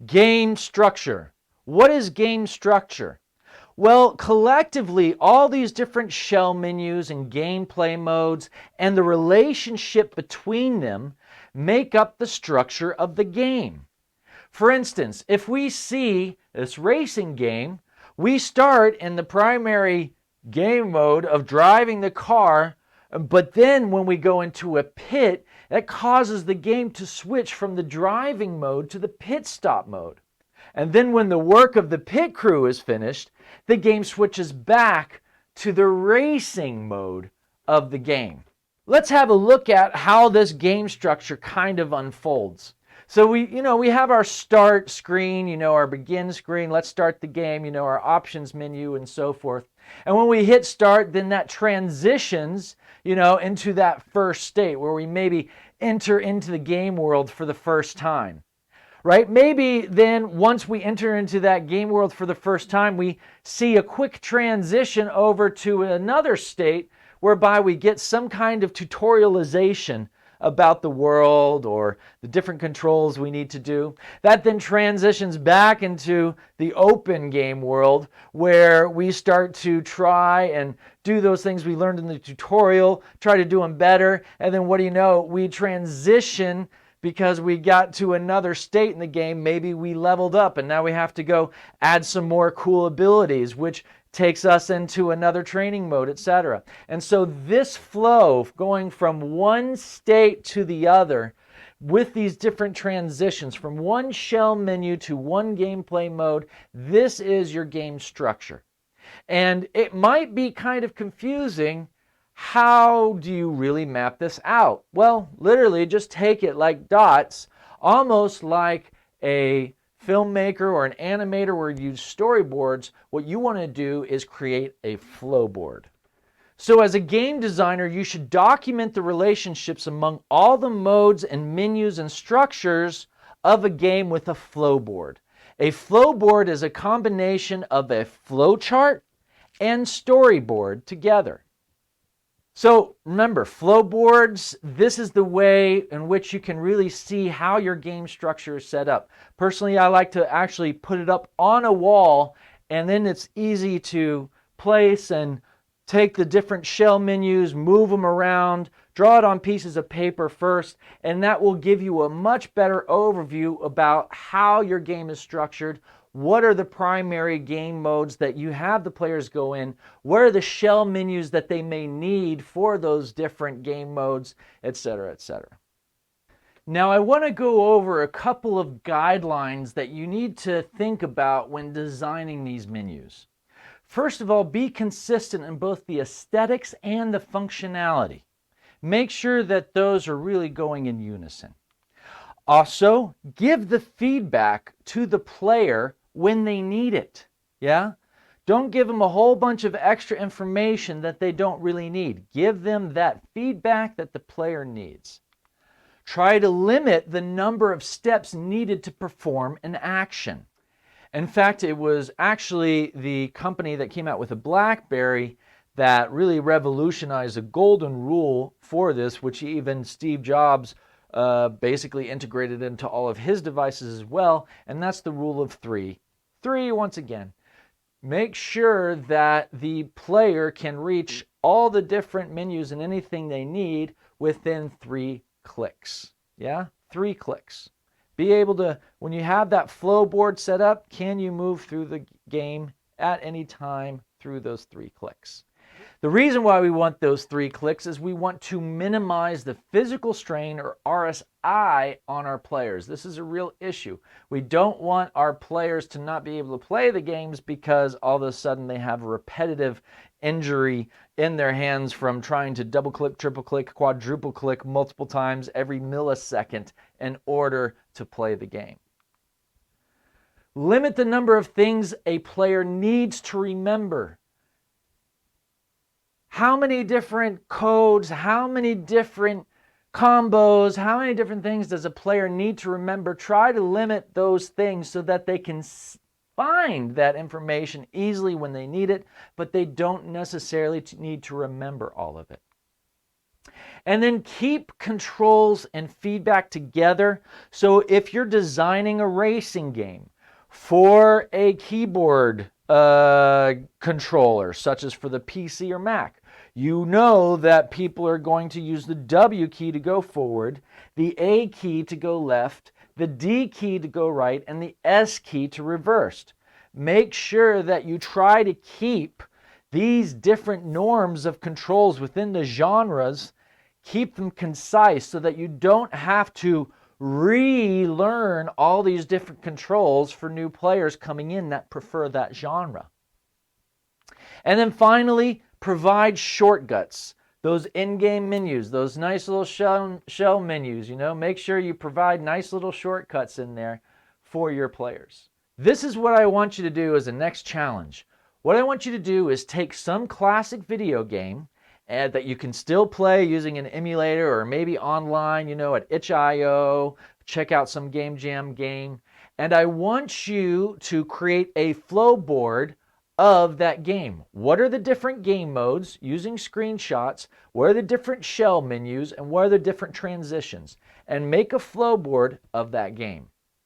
Game structure. What is game structure? Well, collectively, all these different shell menus and gameplay modes and the relationship between them make up the structure of the game. For instance, if we see this racing game, we start in the primary game mode of driving the car, but then when we go into a pit, that causes the game to switch from the driving mode to the pit stop mode. And then when the work of the pit crew is finished, the game switches back to the racing mode of the game. Let's have a look at how this game structure kind of unfolds. So we have our start screen, our begin screen, let's start the game, our options menu and so forth. And when we hit start, then that transitions, into that first state where we maybe enter into the game world for the first time. Right? Maybe then once we enter into that game world for the first time, we see a quick transition over to another state whereby we get some kind of tutorialization about the world or the different controls we need to do. That then transitions back into the open game world where we start to try and do those things we learned in the tutorial, try to do them better, and then what do you know? We transition because we got to another state in the game. Maybe we leveled up and now we have to go add some more cool abilities, which takes us into another training mode, etc. And so this flow going from one state to the other with these different transitions from one shell menu to one gameplay mode, this is your game structure. And it might be kind of confusing. How do you really map this out? Well, literally just take it like dots, almost like a filmmaker or an animator where you use storyboards. What you want to do is create a flowboard. So as a game designer, you should document the relationships among all the modes and menus and structures of a game with a flowboard. A flowboard is a combination of a flowchart and storyboard together. So remember, flowboards, this is the way in which you can really see how your game structure is set up. Personally, I like to actually put it up on a wall, and then it's easy to place and take the different shell menus, move them around, draw it on pieces of paper first, and that will give you a much better overview about how your game is structured. What are the primary game modes that you have the players go in? What are the shell menus that they may need for those different game modes, etc., etc. Now, I want to go over a couple of guidelines that you need to think about when designing these menus. First of all, be consistent in both the aesthetics and the functionality. Make sure that those are really going in unison. Also, give the feedback to the player when they need it. Yeah? Don't give them a whole bunch of extra information that they don't really need. Give them that feedback that the player needs. Try to limit the number of steps needed to perform an action. In fact, it was actually the company that came out with a BlackBerry that really revolutionized a golden rule for this, which even Steve Jobs basically integrated into all of his devices as well, and that's the rule of 3. 3, once again, make sure that the player can reach all the different menus and anything they need within 3 clicks. Yeah, 3 clicks. Be able to, when you have that flow board set up, can you move through the game at any time through those 3 clicks? The reason why we want those 3 clicks is we want to minimize the physical strain or RSI on our players. This is a real issue. We don't want our players to not be able to play the games because all of a sudden they have a repetitive injury in their hands from trying to double click, triple click, quadruple click multiple times every millisecond in order to play the game. Limit the number of things a player needs to remember. How many different codes, how many different combos, how many different things does a player need to remember? Try to limit those things so that they can find that information easily when they need it, but they don't necessarily need to remember all of it. And then keep controls and feedback together. So if you're designing a racing game for a keyboard controller, such as for the PC or Mac, you know that people are going to use the W key to go forward, the A key to go left, the D key to go right, and the S key to reverse. Make sure that you try to keep these different norms of controls within the genres, keep them concise so that you don't have to relearn all these different controls for new players coming in that prefer that genre. And then finally, provide shortcuts. Those in-game menus, those nice little shell menus, make sure you provide nice little shortcuts in there for your players. This is what I want you to do as a next challenge. What I want you to do is take some classic video game that you can still play using an emulator or maybe online, at itch.io, check out some Game Jam game, and I want you to create a flow board of that game. What are the different game modes using screenshots? What are the different shell menus? And what are the different transitions? And make a flow board of that game.